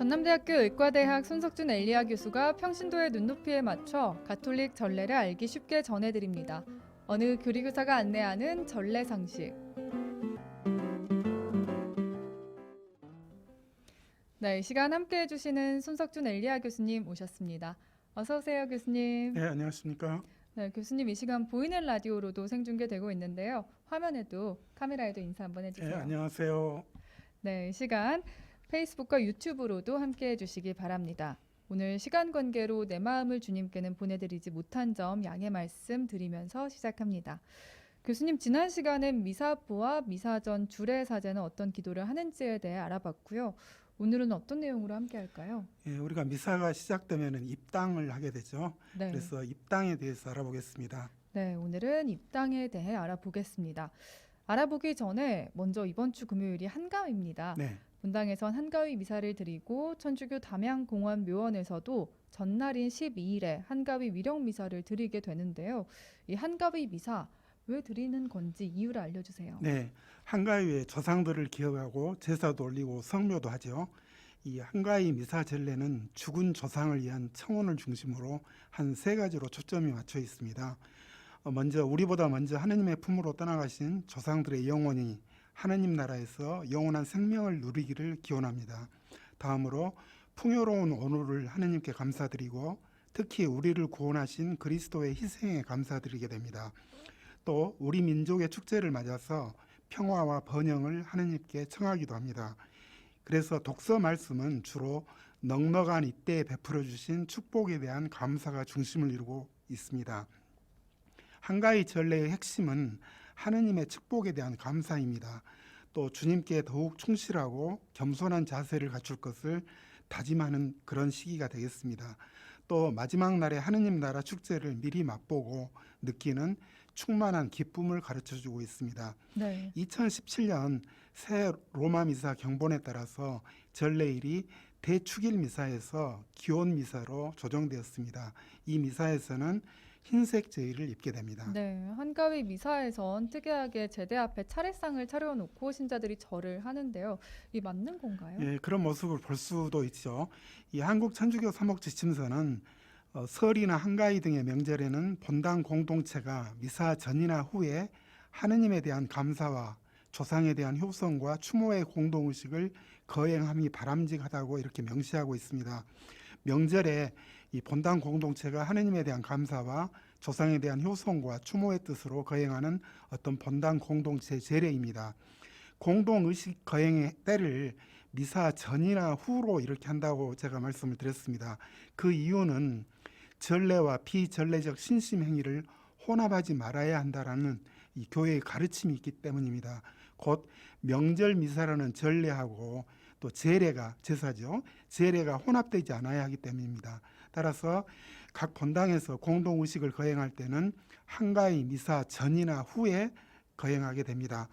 전남대학교 의과대학 손석준 엘리아 교수가 평신도의 눈높이에 맞춰 가톨릭 전례를 알기 쉽게 전해드립니다. 어느 교리교사가 안내하는 전례 상식. 네, 이 시간 함께 해주시는 손석준 엘리아 교수님 오셨습니다. 어서 오세요, 교수님. 네, 안녕하십니까. 네, 교수님 이 시간 보이는 라디오로도 생중계되고 있는데요. 화면에도 카메라에도 인사 한번 해주세요. 네, 안녕하세요. 네, 이 시간 페이스북과 유튜브로도 함께 해주시기 바랍니다. 오늘 시간 관계로 내 마음을 주님께는 보내드리지 못한 점 양해 말씀 드리면서 시작합니다. 교수님, 지난 시간엔 미사보와 미사전 주례사제는 어떤 기도를 하는지에 대해 알아봤고요. 오늘은 어떤 내용으로 함께 할까요? 예, 우리가 미사가 시작되면 입당을 하게 되죠. 네. 그래서 입당에 대해서 알아보겠습니다. 네, 오늘은 입당에 대해 알아보겠습니다. 알아보기 전에 먼저 이번 주 금요일이 한가위입니다. 네, 본당에선 한가위 미사를 드리고 천주교 담양공원 묘원에서도 전날인 12일에 한가위 위령 미사를 드리게 되는데요. 이 한가위 미사 왜 드리는 건지 이유를 알려주세요. 네, 한가위의 조상들을 기억하고 제사도 올리고 성묘도 하죠. 이 한가위 미사 전례는 죽은 조상을 위한 청혼을 중심으로 한 세 가지로 초점이 맞춰 있습니다. 먼저 우리보다 먼저 하느님의 품으로 떠나가신 조상들의 영혼이 하느님 나라에서 영원한 생명을 누리기를 기원합니다. 다음으로 풍요로운 오늘을 하느님께 감사드리고 특히 우리를 구원하신 그리스도의 희생에 감사드리게 됩니다. 또 우리 민족의 축제를 맞아서 평화와 번영을 하느님께 청하기도 합니다. 그래서 독서 말씀은 주로 넉넉한 이때에 베풀어 주신 축복에 대한 감사가 중심을 이루고 있습니다. 한가위 전례의 핵심은 하느님의 축복에 대한 감사입니다. 또 주님께 더욱 충실하고 겸손한 자세를 갖출 것을 다짐하는 그런 시기가 되겠습니다. 또 마지막 날에 하느님 나라 축제를 미리 맛보고 느끼는 충만한 기쁨을 가르쳐주고 있습니다. 네. 2017년 새 로마 미사 경본에 따라서 전례일이 대축일 미사에서 기온 미사로 조정되었습니다. 이 미사에서는 흰색 제의를 입게 됩니다. 네, 한가위 미사에선 특이하게 제대 앞에 차례상을 차려놓고 신자들이 절을 하는데요. 이 맞는 건가요? 예, 그런 모습을 볼 수도 있죠. 이 한국 천주교 사목지침서는 설이나 한가위 등의 명절에는 본당 공동체가 미사 전이나 후에 하느님에 대한 감사와 조상에 대한 효성과 추모의 공동의식을 거행함이 바람직하다고 이렇게 명시하고 있습니다. 명절에 이 본당 공동체가 하느님에 대한 감사와 조상에 대한 효성과 추모의 뜻으로 거행하는 어떤 본당 공동체 제례입니다. 공동의식 거행의 때를 미사 전이나 후로 이렇게 한다고 제가 말씀을 드렸습니다. 그 이유는 전례와 비전례적 신심 행위를 혼합하지 말아야 한다라는 이 교회의 가르침이 있기 때문입니다. 곧 명절 미사라는 전례하고 또 제례가 제사죠. 제례가 혼합되지 않아야 하기 때문입니다. 따라서 각 본당에서 공동의식을 거행할 때는 한가위 미사 전이나 후에 거행하게 됩니다.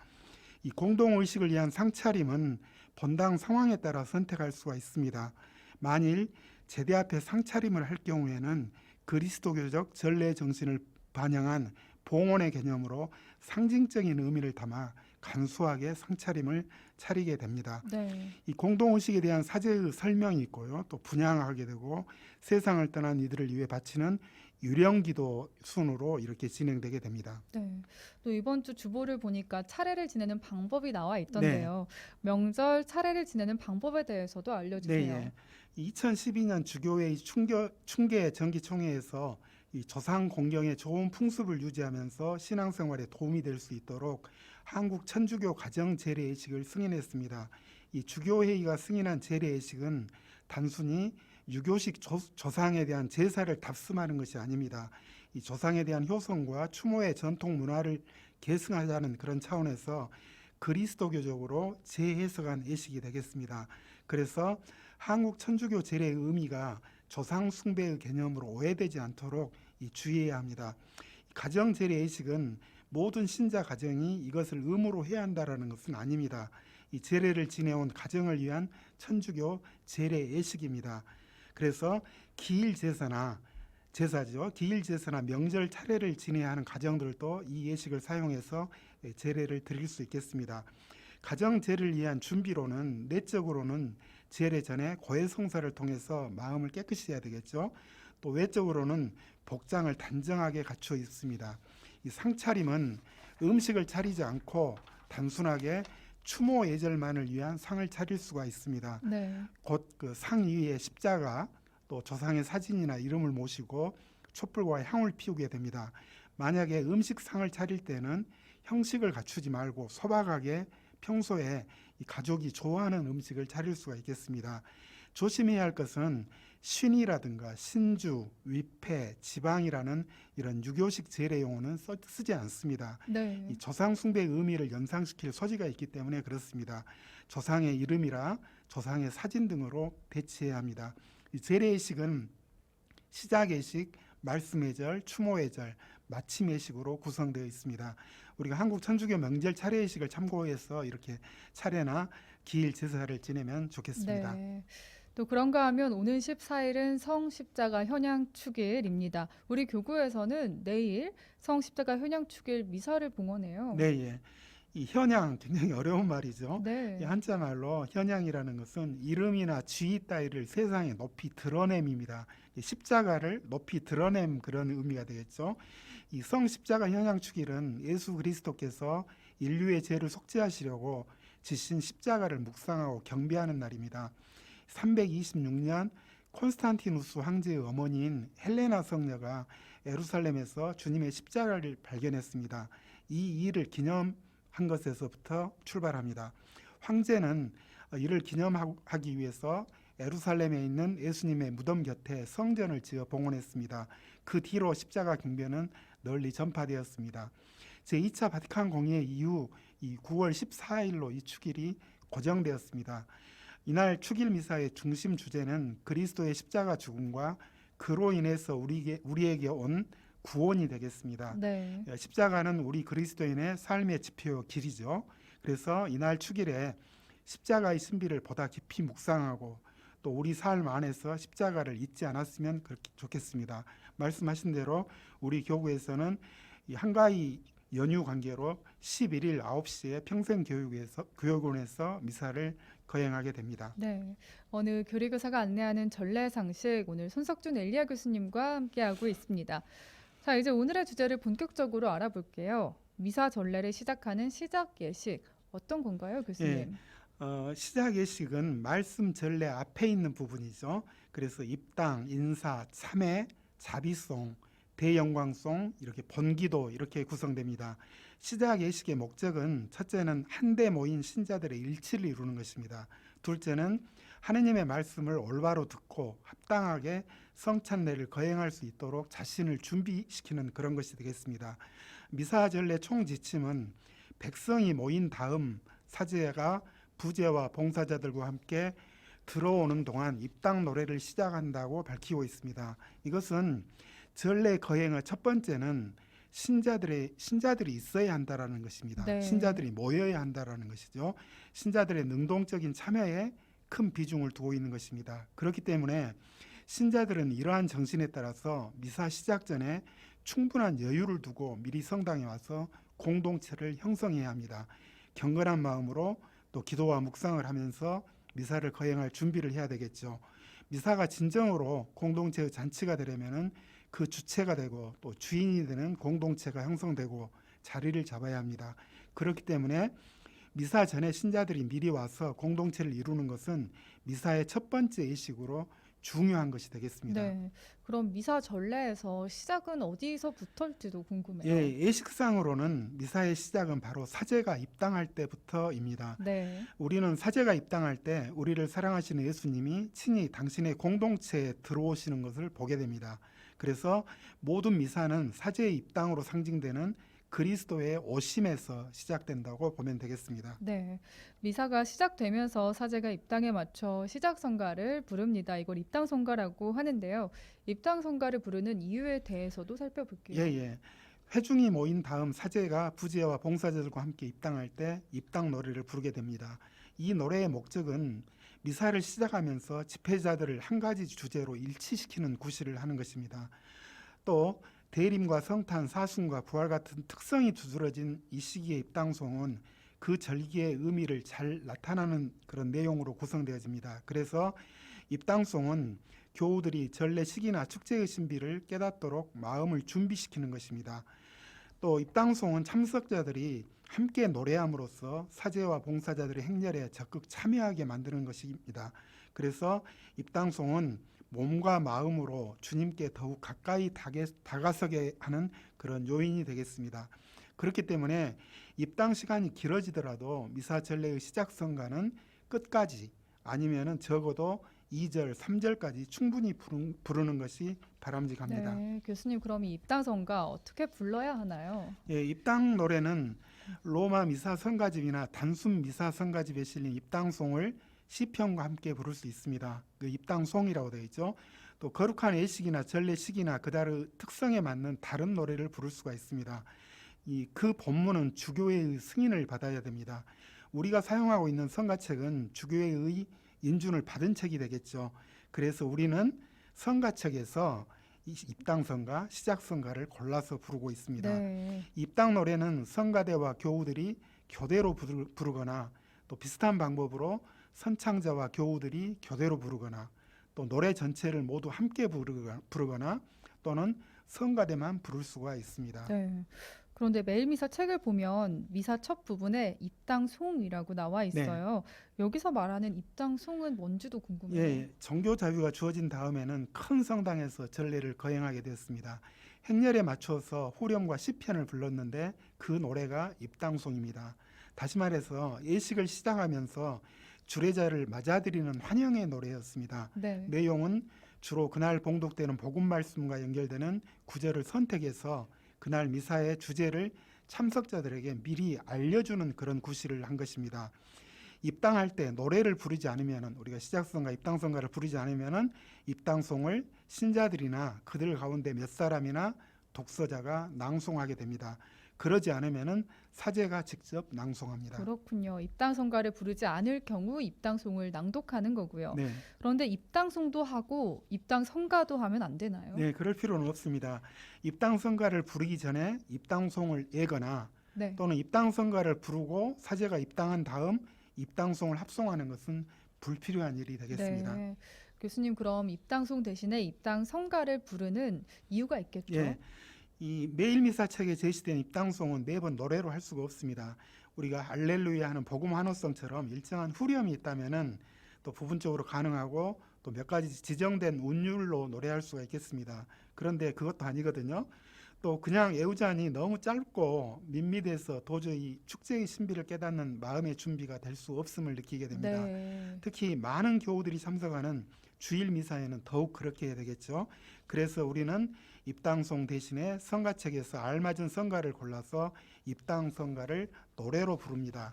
이 공동의식을 위한 상차림은 본당 상황에 따라 선택할 수가 있습니다. 만일 제대 앞에 상차림을 할 경우에는 그리스도교적 전례 정신을 반영한 봉헌의 개념으로 상징적인 의미를 담아 간소하게 상차림을 차리게 됩니다. 네. 이 공동의식에 대한 사제의 설명이 있고요. 또 분양하게 되고 세상을 떠난 이들을 위해 바치는 유령기도 순으로 이렇게 진행되게 됩니다. 네. 또 이번 주 주보를 보니까 차례를 지내는 방법이 나와 있던데요. 명절 차례를 지내는 방법에 대해서도 알려주세요. 네, 2012년 주교회의 충계 정기총회에서 이 조상 공경의 좋은 풍습을 유지하면서 신앙생활에 도움이 될 수 있도록 한국 천주교 가정 제례의식을 승인했습니다. 이 주교회의가 승인한 제례의식은 단순히 유교식 조상에 대한 제사를 답습하는 것이 아닙니다. 이 조상에 대한 효성과 추모의 전통 문화를 계승하자는 그런 차원에서 그리스도교적으로 재해석한 예식이 되겠습니다. 그래서 한국 천주교 제례의 의미가 조상 숭배의 개념으로 오해되지 않도록 주의해야 합니다. 가정 제례 예식은 모든 신자 가정이 이것을 의무로 해야 한다라는 것은 아닙니다. 이 제례를 지내온 가정을 위한 천주교 제례 예식입니다. 그래서 기일 제사나 명절 차례를 지내야 하는 가정들도 이 예식을 사용해서 제례를 드릴 수 있겠습니다. 가정 제례를 위한 준비로는 내적으로는 제례 전에 고해성사를 통해서 마음을 깨끗이 해야 되겠죠. 또 외적으로는 복장을 단정하게 갖추어 있습니다. 이 상차림은 음식을 차리지 않고 단순하게 추모 예절만을 위한 상을 차릴 수가 있습니다. 네. 곧 그 상 위에 십자가 또 조상의 사진이나 이름을 모시고 촛불과 향을 피우게 됩니다. 만약에 음식상을 차릴 때는 형식을 갖추지 말고 소박하게 평소에 이 가족이 좋아하는 음식을 차릴 수가 있겠습니다. 조심해야 할 것은 신이라든가 신주, 위패, 지방이라는 이런 유교식 제례 용어는 쓰지 않습니다. 네. 이 조상 숭배의 의미를 연상시킬 소지가 있기 때문에 그렇습니다. 조상의 이름이라 조상의 사진 등으로 대체해야 합니다. 이 제례의식은 시작의식, 말씀의절, 추모의절, 마침의식으로 구성되어 있습니다. 우리가 한국 천주교 명절 차례의식을 참고해서 이렇게 차례나 기일 제사를 지내면 좋겠습니다. 네. 또 그런가 하면 오는 14일은 성십자가 현양축일입니다. 우리 교구에서는 내일 성십자가 현양축일 미사를 봉헌해요. 네, 예. 이 현양 굉장히 어려운 말이죠. 네. 이 한자 말로 현양이라는 것은 이름이나 지위 따위를 세상에 높이 드러냄입니다. 이 십자가를 높이 드러냄 그런 의미가 되겠죠. 이 성십자가 현양축일은 예수 그리스도께서 인류의 죄를 속죄하시려고 지신 십자가를 묵상하고 경배하는 날입니다. 326년 콘스탄티누스 황제의 어머니인 헬레나 성녀가 예루살렘에서 주님의 십자가를 발견했습니다. 이 일을 기념한 것에서부터 출발합니다. 황제는 이를 기념하기 위해서 예루살렘에 있는 예수님의 무덤 곁에 성전을 지어 봉헌했습니다. 그 뒤로 십자가 경배는 널리 전파되었습니다. 제2차 바티칸 공의 이후 이 9월 14일로 이 축일이 고정되었습니다. 이날 축일 미사의 중심 주제는 그리스도의 십자가 죽음과 그로 인해서 우리에게 온 구원이 되겠습니다. 네. 십자가는 우리 그리스도인의 삶의 지표 길이죠. 그래서 이날 축일에 십자가의 신비를 보다 깊이 묵상하고 또 우리 삶 안에서 십자가를 잊지 않았으면 좋겠습니다. 말씀하신 대로 우리 교구에서는 이 한가위 연휴 관계로 11일 9시에 평생교육원에서 미사를 거행하게 됩니다. 네. 어느 교리교사가 안내하는 전례상식 오늘 손석준 엘리야 교수님과 함께하고 있습니다. 자, 이제 오늘의 주제를 본격적으로 알아볼게요. 미사 전례를 시작하는 시작 예식 어떤 건가요, 교수님? 시작 예식은 말씀 전례 앞에 있는 부분이죠. 그래서 입당, 인사, 참회, 자비송, 대영광송, 이렇게 본기도 이렇게 구성됩니다. 시작 예식의 목적은 첫째는 한데 모인 신자들의 일치를 이루는 것입니다. 둘째는 하느님의 말씀을 올바로 듣고 합당하게 성찬례를 거행할 수 있도록 자신을 준비시키는 그런 것이 되겠습니다. 미사 전례 총 지침은 백성이 모인 다음 사제가 부제와 봉사자들과 함께 들어오는 동안 입당 노래를 시작한다고 밝히고 있습니다. 이것은 전례 거행의 첫 번째는 신자들이 있어야 한다라는 것입니다. 네. 신자들이 모여야 한다라는 것이죠. 신자들의 능동적인 참여에 큰 비중을 두고 있는 것입니다. 그렇기 때문에 신자들은 이러한 정신에 따라서 미사 시작 전에 충분한 여유를 두고 미리 성당에 와서 공동체를 형성해야 합니다. 경건한 마음으로 또 기도와 묵상을 하면서 미사를 거행할 준비를 해야 되겠죠. 미사가 진정으로 공동체의 잔치가 되려면은 그 주체가 되고 또 주인이 되는 공동체가 형성되고 자리를 잡아야 합니다. 그렇기 때문에 미사 전에 신자들이 미리 와서 공동체를 이루는 것은 미사의 첫 번째 의식으로 중요한 것이 되겠습니다. 네. 그럼 미사 전례에서 시작은 어디서부터일지도 궁금해요. 예, 예식상으로는 미사의 시작은 바로 사제가 입당할 때부터입니다. 네. 우리는 사제가 입당할 때 우리를 사랑하시는 예수님이 친히 당신의 공동체에 들어오시는 것을 보게 됩니다. 그래서 모든 미사는 사제의 입당으로 상징되는 그리스도의 오심에서 시작된다고 보면 되겠습니다. 네. 미사가 시작되면서 사제가 입당에 맞춰 시작성가를 부릅니다. 이걸 입당성가라고 하는데요. 입당성가를 부르는 이유에 대해서도 살펴볼게요. 예. 회중이 모인 다음 사제가 부제와 봉사자들과 함께 입당할 때 입당 노래를 부르게 됩니다. 이 노래의 목적은 미사를 시작하면서 집회자들을 한 가지 주제로 일치시키는 구실을 하는 것입니다. 또 대림과 성탄, 사순과 부활 같은 특성이 두드러진 이 시기의 입당송은 그 절기의 의미를 잘 나타나는 그런 내용으로 구성되어집니다. 그래서 입당송은 교우들이 전래 시기나 축제의 신비를 깨닫도록 마음을 준비시키는 것입니다. 또 입당송은 참석자들이 함께 노래함으로써 사제와 봉사자들의 행렬에 적극 참여하게 만드는 것입니다. 그래서 입당송은 몸과 마음으로 주님께 더욱 가까이 다가서게 하는 그런 요인이 되겠습니다. 그렇기 때문에 입당 시간이 길어지더라도 미사 전례의 시작성가는 끝까지 아니면은 적어도 2절, 3절까지 충분히 부르는 것이 바람직합니다. 네, 교수님 그럼 이 입당성가 어떻게 불러야 하나요? 예, 입당 노래는 로마 미사 성가집이나 단순 미사 성가집에 실린 입당송을 시편과 함께 부를 수 있습니다. 그 입당송이라고 되어 있죠. 또 거룩한 예식이나 전례식이나 그달의 특성에 맞는 다른 노래를 부를 수가 있습니다. 그 본문은 주교회의 승인을 받아야 됩니다. 우리가 사용하고 있는 성가책은 주교회의 인준을 받은 책이 되겠죠. 그래서 우리는 성가책에서 입당성가, 시작성가를 골라서 부르고 있습니다. 네. 입당 노래는 성가대와 교우들이 교대로 부르거나 또 비슷한 방법으로 선창자와 교우들이 교대로 부르거나 또 노래 전체를 모두 함께 부르거나 또는 성가대만 부를 수가 있습니다. 네. 그런데 매일 미사 책을 보면 미사 첫 부분에 입당송이라고 나와 네. 있어요. 여기서 말하는 입당송은 뭔지도 궁금해요. 예, 종교 자유가 주어진 다음에는 큰 성당에서 전례를 거행하게 되었습니다. 행렬에 맞춰서 후렴과 시편을 불렀는데 그 노래가 입당송입니다. 다시 말해서 예식을 시작하면서 주례자를 맞아들이는 환영의 노래였습니다. 네. 내용은 주로 그날 봉독되는 복음 말씀과 연결되는 구절을 선택해서 그날 미사의 주제를 참석자들에게 미리 알려주는 그런 구실을 한 것입니다. 입당할 때 노래를 부르지 않으면 우리가 시작성가 입당성가를 부르지 않으면 입당송을 신자들이나 그들 가운데 몇 사람이나 독서자가 낭송하게 됩니다. 그러지 않으면 사제가 직접 낭송합니다. 그렇군요. 입당성가를 부르지 않을 경우 입당송을 낭독하는 거고요. 네, 그런데 입당송도 하고 입당성가도 하면 안 되나요? 네, 그럴 필요는 없습니다. 입당성가를 부르기 전에 입당송을 예거나 네. 또는 입당성가를 부르고 사제가 입당한 다음 입당송을 합송하는 것은 불필요한 일이 되겠습니다. 네. 교수님 그럼 입당송 대신에 입당성가를 부르는 이유가 있겠죠? 예, 이 매일 미사 책에 제시된 입당송은 매번 노래로 할 수가 없습니다. 우리가 할렐루야 하는 복음 환호성처럼 일정한 후렴이 있다면은 또 부분적으로 가능하고 또 몇 가지 지정된 운율로 노래할 수가 있겠습니다. 그런데 그것도 아니거든요. 또 그냥 애우잔이 너무 짧고 밋밋해서 도저히 축제의 신비를 깨닫는 마음의 준비가 될 수 없음을 느끼게 됩니다. 네. 특히 많은 교우들이 참석하는 주일 미사에는 더욱 그렇게 해야 되겠죠. 그래서 우리는 입당송 대신에 성가책에서 알맞은 성가를 골라서 입당성가를 노래로 부릅니다.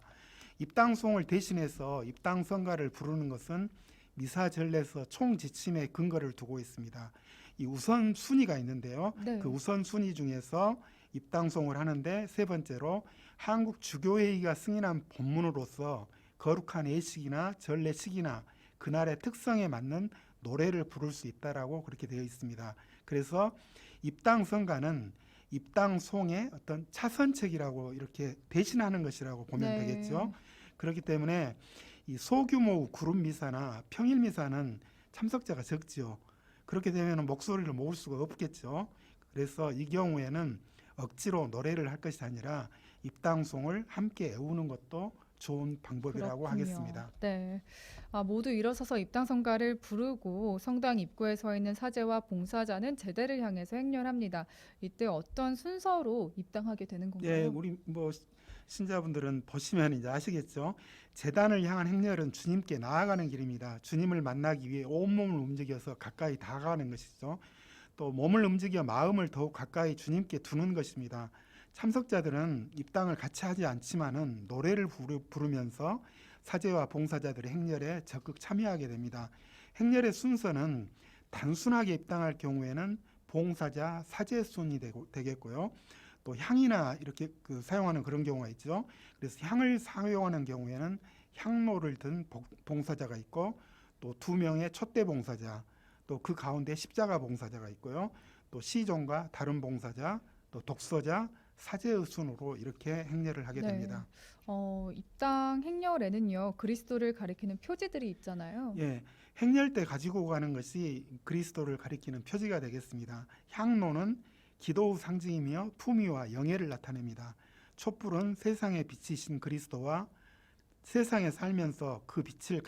입당송을 대신해서 입당성가를 부르는 것은 미사 전례에서 총 지침에 근거를 두고 있습니다. 이 우선 순위가 있는데요. 네. 그 우선 순위 중에서 입당송을 하는데 세 번째로 한국 주교회의가 승인한 본문으로서 거룩한 예식이나 전례식이나 그날의 특성에 맞는 노래를 부를 수 있다라고 그렇게 되어 있습니다. 그래서 입당성가는 입당송의 어떤 차선책이라고 이렇게 대신하는 것이라고 보면 네. 되겠죠. 그렇기 때문에 이 소규모 그룹 미사나 평일 미사는 참석자가 적지요. 그렇게 되면 목소리를 모을 수가 없겠죠. 그래서 이 경우에는 억지로 노래를 할 것이 아니라 입당송을 함께 애우는 것도 좋은 방법이라고 그렇군요. 하겠습니다. 네. 모두 일어서서 입당성가를 부르고 성당 입구에 서 있는 사제와 봉사자는 제대를 향해서 행렬합니다. 이때 어떤 순서로 입당하게 되는 예, 건가요? 우리 신자분들은 보시면 이제 아시겠죠. 제단을 향한 행렬은 주님께 나아가는 길입니다. 주님을 만나기 위해 온몸을 움직여서 가까이 다가가는 것이죠. 또 몸을 움직여 마음을 더욱 가까이 주님께 두는 것입니다. 참석자들은 입당을 같이 하지 않지만은 노래를 부르면서 사제와 봉사자들의 행렬에 적극 참여하게 됩니다. 행렬의 순서는 단순하게 입당할 경우에는 봉사자, 사제 순이 되겠고요. 또 향이나 이렇게 사용하는 그런 경우가 있죠. 그래서 향을 사용하는 경우에는 향로를 든 봉사자가 있고 또 2명의 촛대 봉사자, 또 그 가운데 십자가 봉사자가 있고요. 또 시종과 다른 봉사자, 또 독서자, 사제의 순으로 이렇게 행렬을 하게 네. 됩니다. 입당 행렬에는요, 그리스도를 가리키는 표지들이 있잖아요. 예, 행렬 때 가지고 가는 것이 그리스도를 가리키는 표지가 되겠습니다. 향로는 기도의 상징이며 품위와 영예를 나타냅니다. 촛불은 세상의 빛이신 그리스도와 세상에 살면서 그 빛을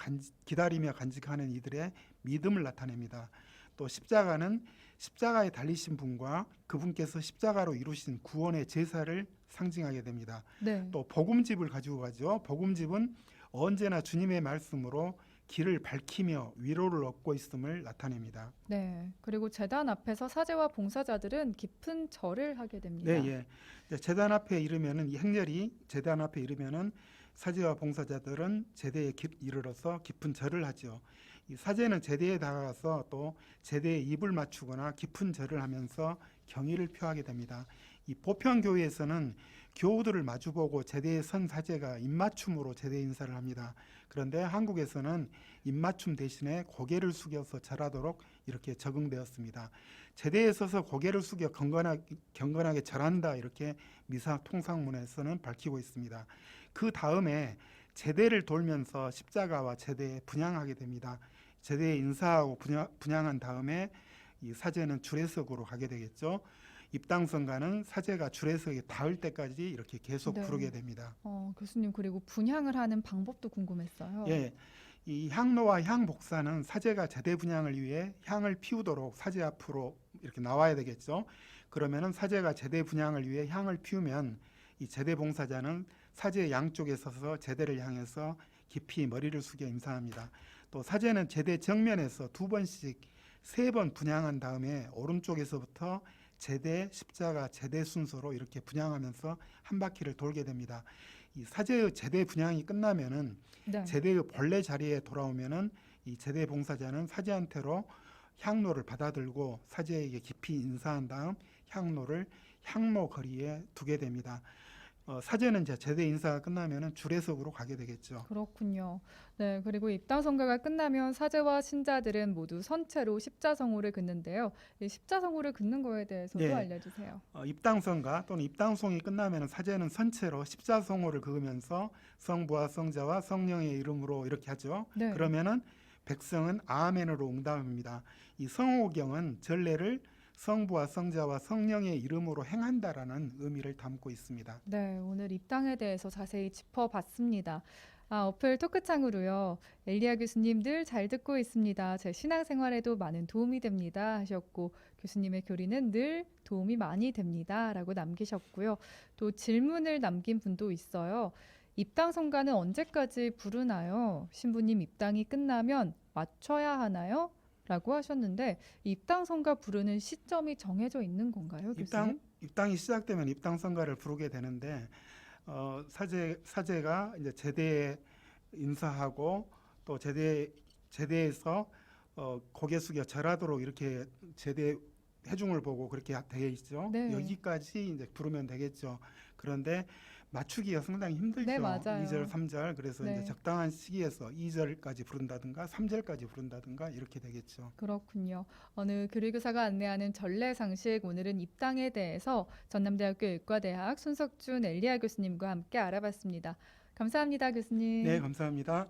기다리며 간직하는 이들의 믿음을 나타냅니다. 또 십자가는 십자가에 달리신 분과 그분께서 십자가로 이루신 구원의 제사를 상징하게 됩니다. 네. 또 복음집을 가지고 가죠. 복음집은 언제나 주님의 말씀으로 길을 밝히며 위로를 얻고 있음을 나타냅니다. 네. 그리고 제단 앞에서 사제와 봉사자들은 깊은 절을 하게 됩니다. 네, 예. 이제 제단 앞에 이르면은 이 행렬이 제단 앞에 이르면은 사제와 봉사자들은 제대에 이르러서 깊은 절을 하죠. 이 사제는 제대에 다가가서 또 제대에 입을 맞추거나 깊은 절을 하면서 경의를 표하게 됩니다. 이 보편 교회에서는 교우들을 마주보고 제대에 선 사제가 입맞춤으로 제대 인사를 합니다. 그런데 한국에서는 입맞춤 대신에 고개를 숙여서 절하도록 이렇게 적응되었습니다. 제대에 서서 고개를 숙여 경건하게 절한다 이렇게 미사 통상문에서는 밝히고 있습니다. 그 다음에 제대를 돌면서 십자가와 제대에 분향하게 됩니다. 제대에 인사하고 분향한 다음에 이 사제는 주례석으로 가게 되겠죠. 입당선가는 사제가 주례석에 닿을 때까지 이렇게 계속 네. 부르게 됩니다. 교수님, 그리고 분향을 하는 방법도 궁금했어요. 예, 이 향로와 향 복사는 사제가 제대 분향을 위해 향을 피우도록 사제 앞으로 이렇게 나와야 되겠죠. 그러면은 사제가 제대 분향을 위해 향을 피우면 이 제대 봉사자는 사제의 양쪽에 서서 제대를 향해서 깊이 머리를 숙여 인사합니다. 또 사제는 제대 정면에서 2번씩 3번 분향한 다음에 오른쪽에서부터 제대, 십자가, 제대 순서로 이렇게 분향하면서 한 바퀴를 돌게 됩니다. 이 사제의 제대 분향이 끝나면은 네. 제대의 본래 자리에 돌아오면은 이 제대 봉사자는 사제한테로 향로를 받아들고 사제에게 깊이 인사한 다음 향로를 향로 거리에 두게 됩니다. 사제는 이제 제대 인사가 끝나면은 주례석으로 가게 되겠죠. 그렇군요. 네, 그리고 입당선가가 끝나면 사제와 신자들은 모두 선체로 십자성호를 긋는데요. 이 십자성호를 긋는 거에 대해서도 예. 알려주세요. 입당선가 또는 입당송이 끝나면 사제는 선체로 십자성호를 그으면서 성부와 성자와 성령의 이름으로 이렇게 하죠. 네. 그러면은 백성은 아멘으로 응답합니다. 이 성호경은 전례를 성부와 성자와 성령의 이름으로 행한다라는 의미를 담고 있습니다. 네, 오늘 입당에 대해서 자세히 짚어봤습니다. 어플 토크창으로요. 엘리야 교수님 늘 잘 듣고 있습니다. 제 신앙생활에도 많은 도움이 됩니다 하셨고, 교수님의 교리는 늘 도움이 많이 됩니다 라고 남기셨고요. 또 질문을 남긴 분도 있어요. 입당 성가는 언제까지 부르나요? 신부님 입당이 끝나면 맞춰야 하나요? 라고 하셨는데, 입당 성가 부르는 시점이 정해져 있는 건가요, 교수님? 입당이 시작되면 입당 선가를 부르게 되는데 사제가 이제 제대에 인사하고 또 제대에서 고개 숙여 절하도록 이렇게 제대 해중을 보고 그렇게 되어 있죠. 네. 여기까지 이제 부르면 되겠죠. 그런데 맞추기가 상당히 힘들죠. 네, 맞아요. 2절, 3절. 그래서 네. 이제 적당한 시기에서 2절까지 부른다든가 3절까지 부른다든가 이렇게 되겠죠. 그렇군요. 어느 교리교사가 안내하는 전례 상식, 오늘은 입당에 대해서 전남대학교 의과대학 손석준 엘리야 교수님과 함께 알아봤습니다. 감사합니다, 교수님. 네, 감사합니다.